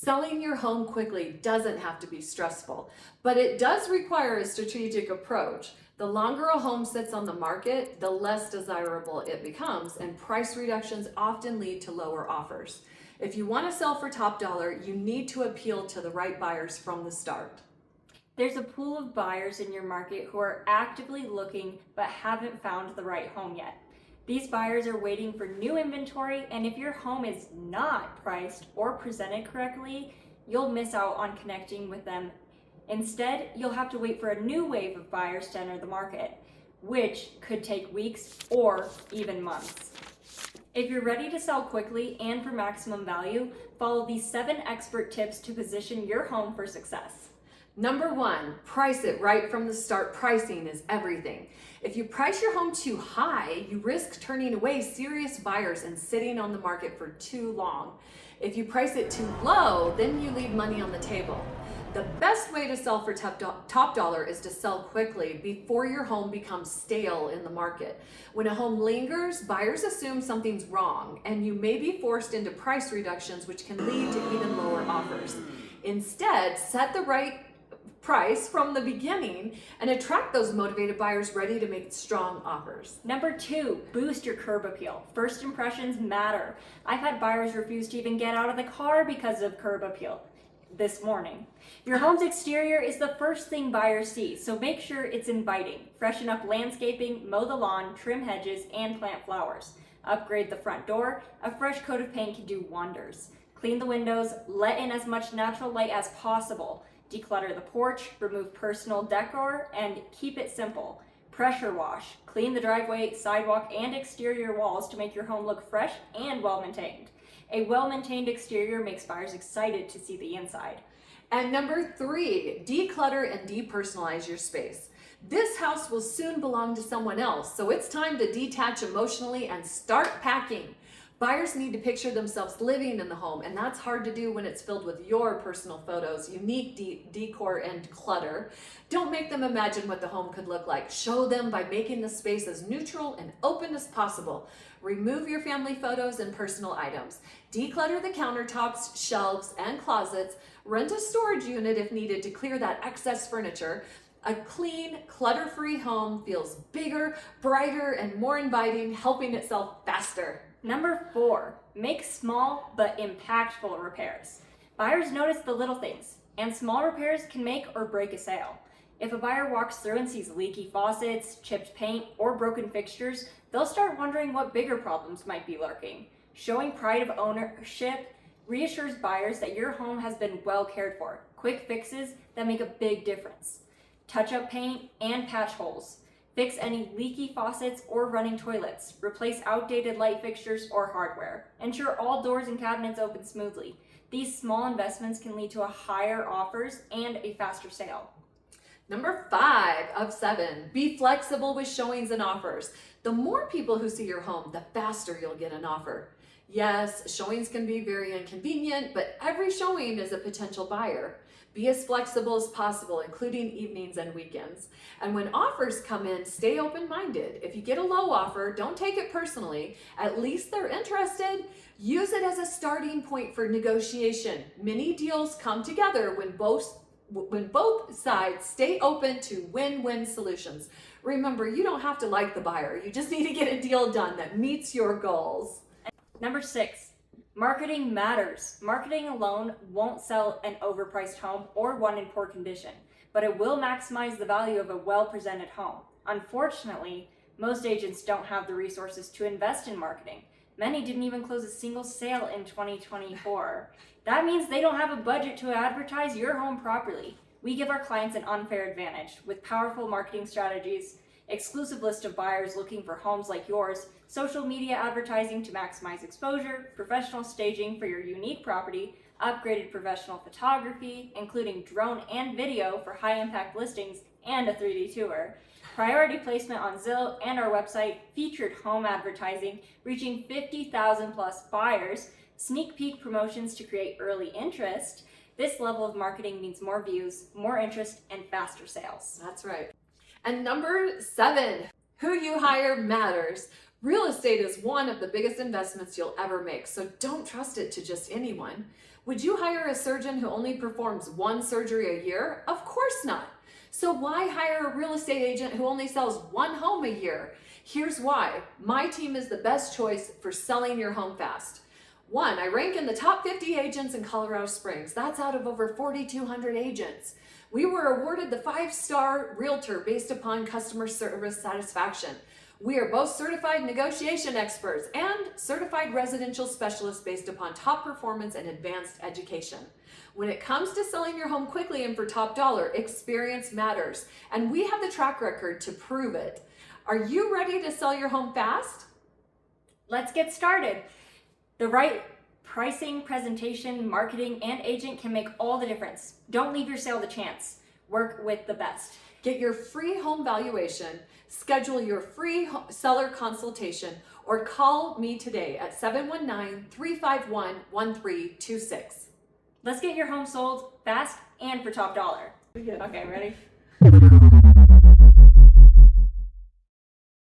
Selling your home quickly doesn't have to be stressful, but it does require a strategic approach. The longer a home sits on the market, the less desirable it becomes, and price reductions often lead to lower offers. If you want to sell for top dollar, you need to appeal to the right buyers from the start. There's a pool of buyers in your market who are actively looking but haven't found the right home yet. These buyers are waiting for new inventory, and if your home is not priced or presented correctly, you'll miss out on connecting with them. Instead, you'll have to wait for a new wave of buyers to enter the market, which could take weeks or even months. If you're ready to sell quickly and for maximum value, follow these 7 expert tips to position your home for success. Number 1, price it right from the start. Pricing is everything. If you price your home too high, you risk turning away serious buyers and sitting on the market for too long. If you price it too low, then you leave money on the table. The best way to sell for top dollar is to sell quickly before your home becomes stale in the market. When a home lingers, buyers assume something's wrong, and you may be forced into price reductions, which can lead to even lower offers. Instead, set the right price from the beginning and attract those motivated buyers ready to make strong offers. Number 2, boost your curb appeal. First impressions matter. I've had buyers refuse to even get out of the car because of curb appeal this morning. Your home's exterior is the first thing buyers see, so make sure it's inviting. Freshen up landscaping, mow the lawn, trim hedges, and plant flowers. Upgrade the front door. A fresh coat of paint can do wonders. Clean the windows, let in as much natural light as possible. Declutter the porch, remove personal decor, and keep it simple. Pressure wash. Clean the driveway, sidewalk, and exterior walls to make your home look fresh and well-maintained. A well-maintained exterior makes buyers excited to see the inside. And number 3, declutter and depersonalize your space. This house will soon belong to someone else, so it's time to detach emotionally and start packing. Buyers need to picture themselves living in the home, and that's hard to do when it's filled with your personal photos, unique decor, and clutter. Don't make them imagine what the home could look like. Show them by making the space as neutral and open as possible. Remove your family photos and personal items. Declutter the countertops, shelves, and closets. Rent a storage unit if needed to clear that excess furniture. A clean, clutter-free home feels bigger, brighter, and more inviting, helping it sell faster. Number 4, make small but impactful repairs. Buyers notice the little things, and small repairs can make or break a sale. If a buyer walks through and sees leaky faucets, chipped paint, or broken fixtures, they'll start wondering what bigger problems might be lurking. Showing pride of ownership reassures buyers that your home has been well cared for. Quick fixes that make a big difference. Touch-up paint and patch holes. Fix any leaky faucets or running toilets. Replace outdated light fixtures or hardware. Ensure all doors and cabinets open smoothly. These small investments can lead to higher offers and a faster sale. Number 5 of 7, be flexible with showings and offers. The more people who see your home, the faster you'll get an offer. Yes, showings can be very inconvenient, but every showing is a potential buyer. Be as flexible as possible, including evenings and weekends. And when offers come in, stay open-minded. If you get a low offer, don't take it personally. At least they're interested. Use it as a starting point for negotiation. Many deals come together when both sides stay open to win-win solutions. Remember, you don't have to like the buyer. You just need to get a deal done that meets your goals. Number 6, marketing matters. Marketing alone won't sell an overpriced home or one in poor condition, but it will maximize the value of a well-presented home. Unfortunately, most agents don't have the resources to invest in marketing. Many didn't even close a single sale in 2024. That means they don't have a budget to advertise your home properly. We give our clients an unfair advantage with powerful marketing strategies, exclusive list of buyers looking for homes like yours, social media advertising to maximize exposure, professional staging for your unique property, upgraded professional photography, including drone and video for high-impact listings, and a 3D tour. Priority placement on Zillow and our website, featured home advertising, reaching 50,000 plus buyers, sneak peek promotions to create early interest. This level of marketing means more views, more interest, and faster sales. That's right. And number 7, who you hire matters. Real estate is one of the biggest investments you'll ever make, so don't trust it to just anyone. Would you hire a surgeon who only performs one surgery a year? Of course not. So why hire a real estate agent who only sells one home a year? Here's why. My team is the best choice for selling your home fast. 1, I rank in the top 50 agents in Colorado Springs. That's out of over 4,200 agents. We were awarded the 5-star realtor based upon customer service satisfaction. We are both certified negotiation experts and certified residential specialists based upon top performance and advanced education. When it comes to selling your home quickly and for top dollar, experience matters, and we have the track record to prove it. Are you ready to sell your home fast? Let's get started. The right pricing, presentation, marketing, and agent can make all the difference. Don't leave your sale to chance. Work with the best. Get your free home valuation, schedule your free seller consultation, or call me today at 719-351-1326. Let's get your home sold fast and for top dollar. Okay, ready?